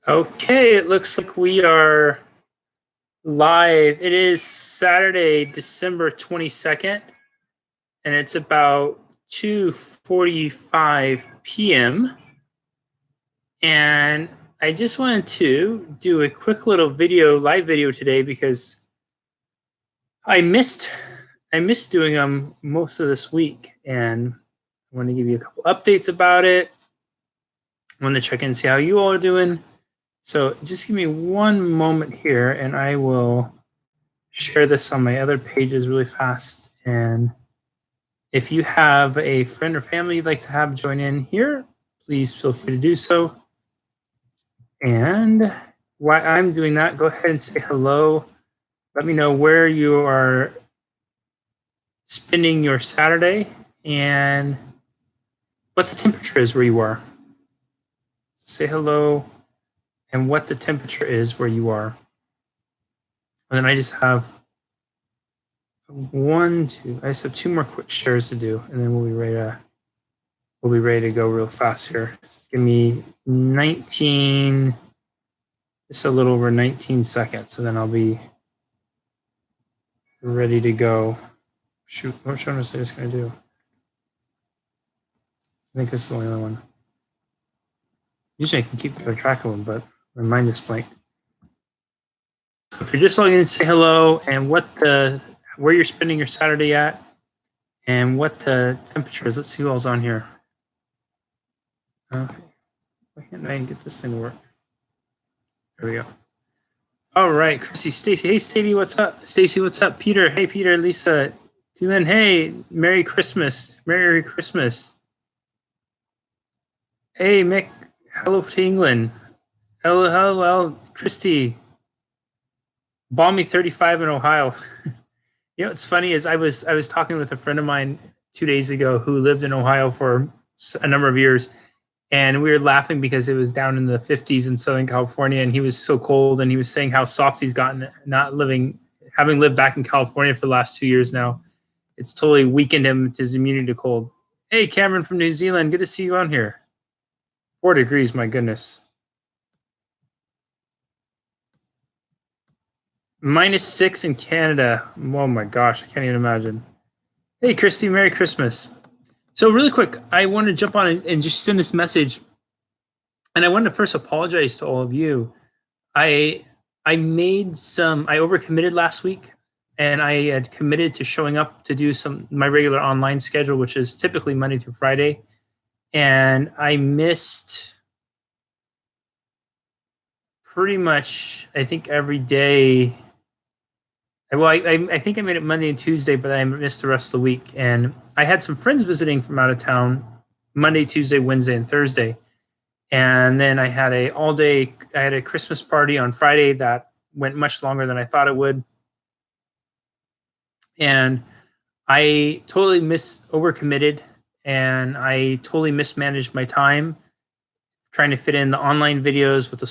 Okay, it looks like we are live. It is Saturday, December 22nd, and it's about 2:45 p.m. And I just wanted to do a quick little live video today because I missed doing them most of this week, and I want to give you a couple updates about it. I want to check in and see how you all are doing. So just give me one moment here and I will share this on my other pages really fast. And if you have a friend or family you'd like to have join in here, please feel free to do so. And while I'm doing that, go ahead and say hello. Let me know where you are spending your Saturday and what the temperature is where you are. Say hello and what the temperature is where you are. And then I just have I just have two more quick shares to do, and then we'll be ready to go real fast here. Just give me 19, just a little over 19 seconds, and then I'll be ready to go. Shoot, which one was I just gonna do? I think this is the only one. Usually I can keep track of them, but my mind is blank. So if you're just logging in, say hello and where you're spending your Saturday at and what the temperature is. Let's see who all's on here. Okay. Why can't I get this thing to work? There we go. All right, Chrissy, Stacy. Hey, Stacy, what's up? Stacy, what's up? Peter, hey, Peter, Lisa, Dylan, hey, Merry Christmas. Merry Christmas. Hey, Mick, hello to England. Hello, Christy. Balmy 35 in Ohio. You know, what's funny is I was talking with a friend of mine 2 days ago who lived in Ohio for a number of years, and we were laughing because it was down in the 50s in Southern California, and he was so cold, and he was saying how soft he's gotten having lived back in California for the last 2 years now. It's totally weakened his immunity to cold. Hey, Cameron from New Zealand, good to see you on here. 4 degrees, my goodness. -6 in Canada. Oh my gosh, I can't even imagine. Hey, Christy, Merry Christmas. So really quick, I want to jump on and just send this message. And I wanted to first apologize to all of you. I overcommitted last week, and I had committed to showing up to do my regular online schedule, which is typically Monday through Friday. And I missed pretty much, I think, every day. Well, I think I made it Monday and Tuesday, but I missed the rest of the week. And I had some friends visiting from out of town Monday, Tuesday, Wednesday, and Thursday. And then I had a Christmas party on Friday that went much longer than I thought it would. And I totally overcommitted, and I totally mismanaged my time trying to fit in the online videos with the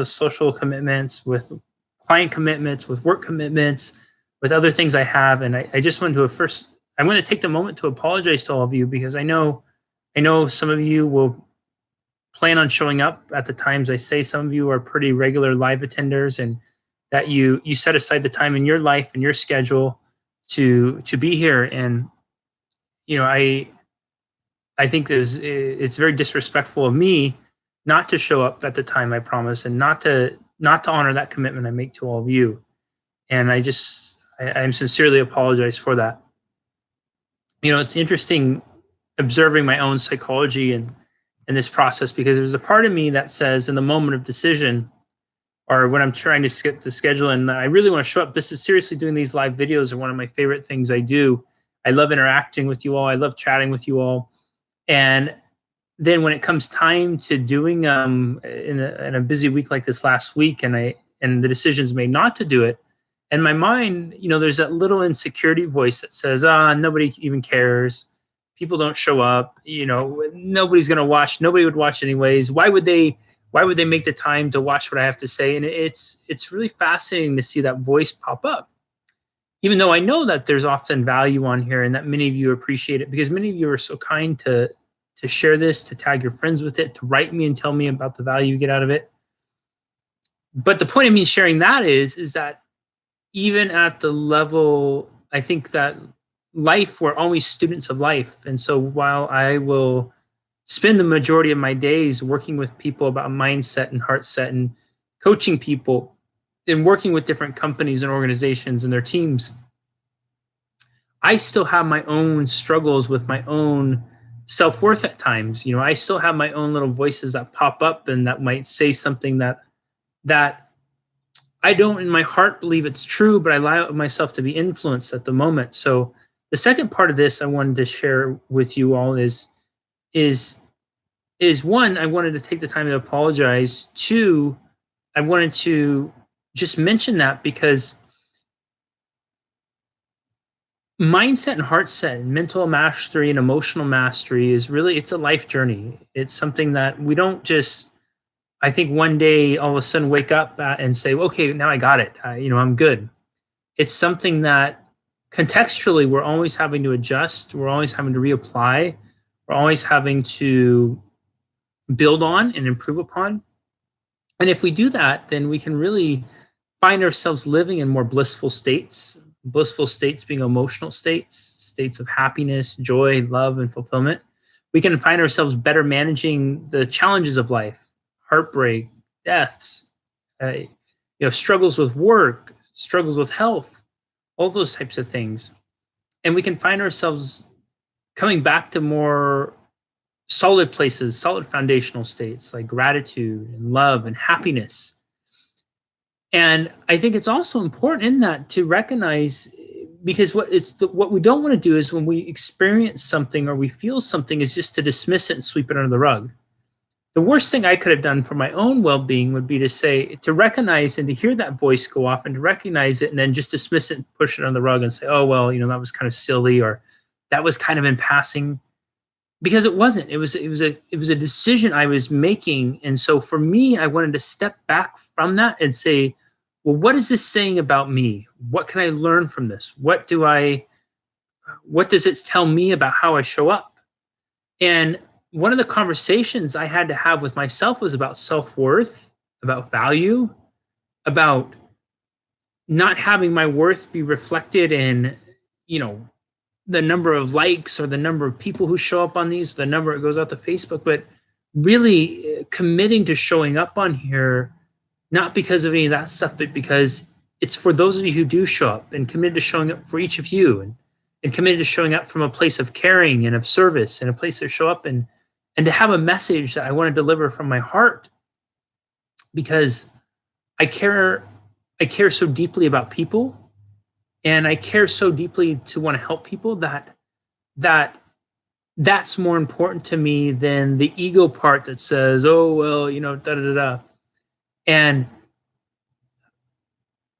social commitments, with client commitments, with work commitments, with other things I have. And I just wanted to I'm going to take the moment to apologize to all of you, because I know some of you will plan on showing up at the times I say. Some of you are pretty regular live attenders, and that you set aside the time in your life and your schedule to be here. And you know, I think it's very disrespectful of me not to show up at the time I promise, and not to honor that commitment I make to all of you. And I'm sincerely apologize for that. You know, it's interesting observing my own psychology in this process, because there's a part of me that says, in the moment of decision, or when I'm trying to skip the schedule and I really want to show up, this is seriously, doing these live videos are one of my favorite things I do. I love interacting with you all. I love chatting with you all. And then when it comes time to doing in a busy week like this last week, and the decisions made not to do it, in my mind, you know, there's that little insecurity voice that says, nobody even cares. People don't show up. You know, nobody's gonna watch. Nobody would watch anyways. Why would they make the time to watch what I have to say? And it's really fascinating to see that voice pop up, even though I know that there's often value on here, and that many of you appreciate it, because many of you are so kind to share this, to tag your friends with it, to write me and tell me about the value you get out of it. But the point of me sharing that is that even at the level, I think that life, we're always students of life. And so while I will spend the majority of my days working with people about mindset and heart set and coaching people and working with different companies and organizations and their teams, I still have my own struggles with my own self-worth at times. I still have my own little voices that pop up and that might say something that I don't in my heart believe it's true, but I allow myself to be influenced at the moment. So the second part of this I wanted to share with you all is one, I wanted to take the time to apologize. Two, I wanted to just mention that because mindset and heart set, mental mastery and emotional mastery is really, it's a life journey. It's something that we don't just, I think, one day all of a sudden wake up and say, okay, now I got it. I'm good. It's something that contextually we're always having to adjust. We're always having to reapply. We're always having to build on and improve upon. And if we do that, then we can really find ourselves living in more blissful states being emotional states of happiness, joy, love, and fulfillment. We can find ourselves better managing the challenges of life, heartbreak, deaths, struggles with work, struggles with health, all those types of things. And we can find ourselves coming back to more solid places, solid foundational states like gratitude and love and happiness. And I think it's also important in that to recognize, because what we don't want to do is when we experience something or we feel something is just to dismiss it and sweep it under the rug. The worst thing I could have done for my own well-being would be to recognize and to hear that voice go off and to recognize it and then just dismiss it and push it on the rug and say, oh, well, that was kind of silly, or that was kind of in passing, because it wasn't. It was a decision I was making. And so for me, I wanted to step back from that and say, well, what is this saying about me? What can I learn from this? What does it tell me about how I show up? And one of the conversations I had to have with myself was about self-worth, about value, about not having my worth be reflected in, the number of likes or the number of people who show up on these, the number it goes out to Facebook, but really committing to showing up on here, not because of any of that stuff, but because it's for those of you who do show up, and committed to showing up for each of you, and committed to showing up from a place of caring and of service and a place to show up and to have a message that I want to deliver from my heart, because I care so deeply about people, and I care so deeply to want to help people that's more important to me than the ego part that says, oh, well, da da da. And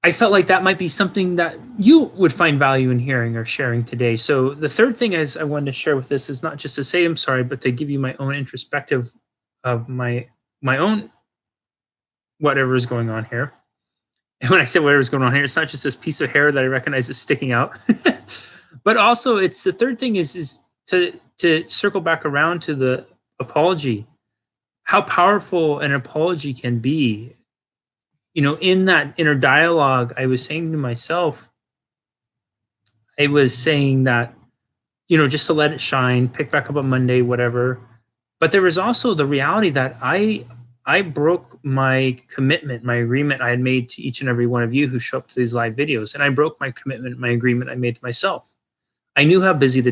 I felt like that might be something that you would find value in hearing or sharing today. So the third thing I wanted to share with this is not just to say I'm sorry, but to give you my own introspective of my own whatever is going on here. And when I say whatever's going on here, it's not just this piece of hair that I recognize is sticking out, but also it's the third thing is to circle back around to the apology, how powerful an apology can be. In that inner dialogue, I was saying to myself, I was saying that, just to let it shine, pick back up on Monday, whatever. But there was also the reality that I broke my commitment, my agreement I had made to each and every one of you who show up to these live videos. And I broke my commitment, my agreement I made to myself. I knew how busy the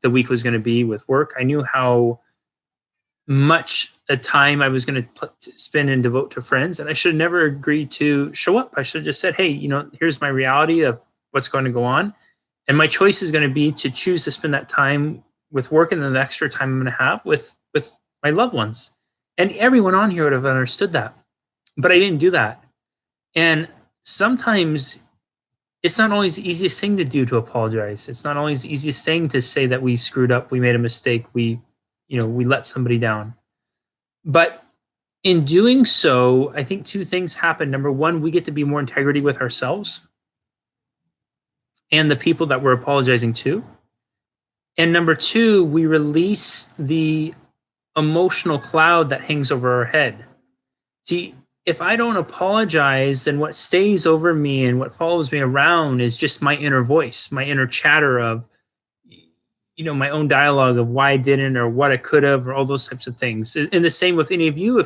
week was going to be with work. I knew how much a time I was going to spend and devote to friends. And I should have never agreed to show up. I should have just said, hey, here's my reality of what's going to go on. And my choice is going to be to choose to spend that time with work and then the extra time I'm going to have with my loved ones. And everyone on here would have understood that. But I didn't do that. And sometimes it's not always the easiest thing to do to apologize. It's not always the easiest thing to say that we screwed up, we made a mistake, we let somebody down. But in doing so, I think two things happen. Number one, we get to be more integrity with ourselves and the people that we're apologizing to. And number two, we release the emotional cloud that hangs over our head. See, if I don't apologize, then what stays over me and what follows me around is just my inner voice, my inner chatter of, my own dialogue of why I didn't or what I could have or all those types of things. And the same with any of you,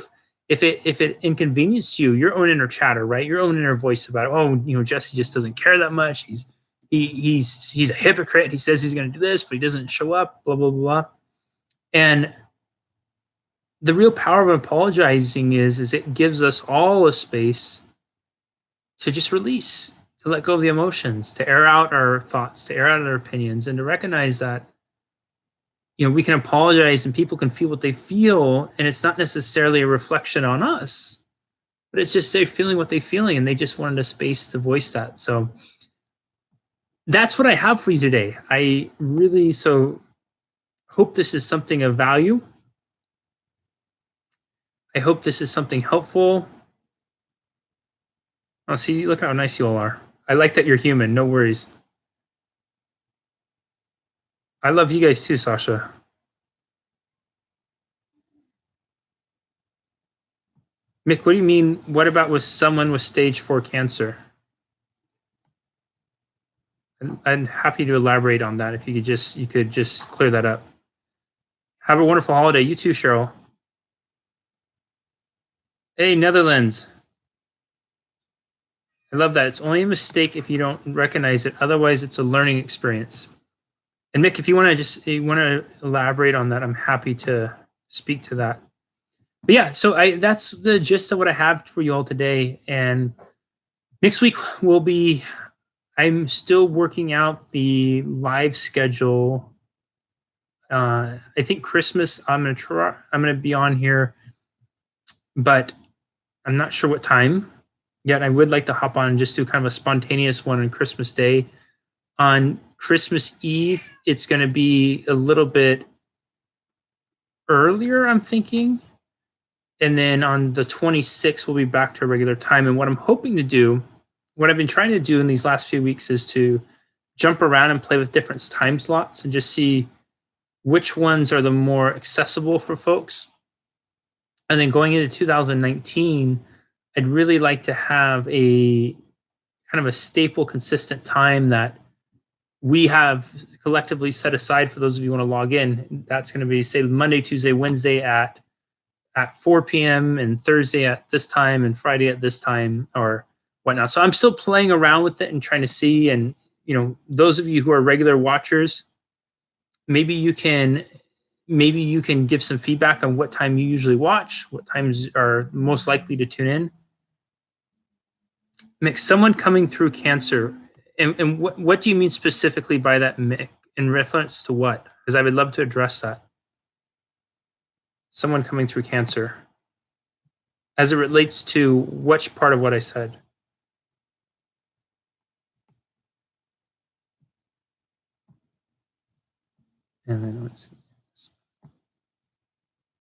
if it inconvenienced you, your own inner chatter, right? Your own inner voice about, oh, Jesse just doesn't care that much. He's a hypocrite. He says he's going to do this, but he doesn't show up. Blah blah blah. And the real power of apologizing is it gives us all a space to just release, to let go of the emotions, to air out our thoughts, to air out our opinions, and to recognize that we can apologize and people can feel what they feel, and it's not necessarily a reflection on us, but it's just they're feeling what they're feeling, and they just wanted a space to voice that. So that's what I have for you today. I really hope this is something of value. I hope this is something helpful. Oh, see, look how nice you all are. I like that you're human. No worries. I love you guys too, Sasha. Mick, what do you mean? What about with someone with stage 4 cancer? I'm happy to elaborate on that. If you could just clear that up. Have a wonderful holiday. You too, Cheryl. Hey, Netherlands. I love that. It's only a mistake if you don't recognize it. Otherwise, it's a learning experience. And Mick, if you want to elaborate on that, I'm happy to speak to that. But yeah, so that's the gist of what I have for you all today. And next week I'm still working out the live schedule. I think Christmas I'm gonna be on here, but I'm not sure what time yet. I would like to hop on and just do kind of a spontaneous one on Christmas Day. On Christmas Eve, it's going to be a little bit earlier, I'm thinking. And then on the 26th, we'll be back to a regular time. And what I'm hoping to do, what I've been trying to do in these last few weeks is to jump around and play with different time slots and just see which ones are the more accessible for folks. And then going into 2019, I'd really like to have a kind of a staple, consistent time that we have collectively set aside for those of you who want to log in. That's going to be, say, Monday, Tuesday, Wednesday at 4 p.m. and Thursday at this time and Friday at this time or whatnot. So I'm still playing around with it and trying to see. And, those of you who are regular watchers, maybe you can give some feedback on what time you usually watch, what times are most likely to tune in. Mick, someone coming through cancer, and what do you mean specifically by that, Mick, in reference to what? Because I would love to address that. Someone coming through cancer, as it relates to which part of what I said? And then let's see.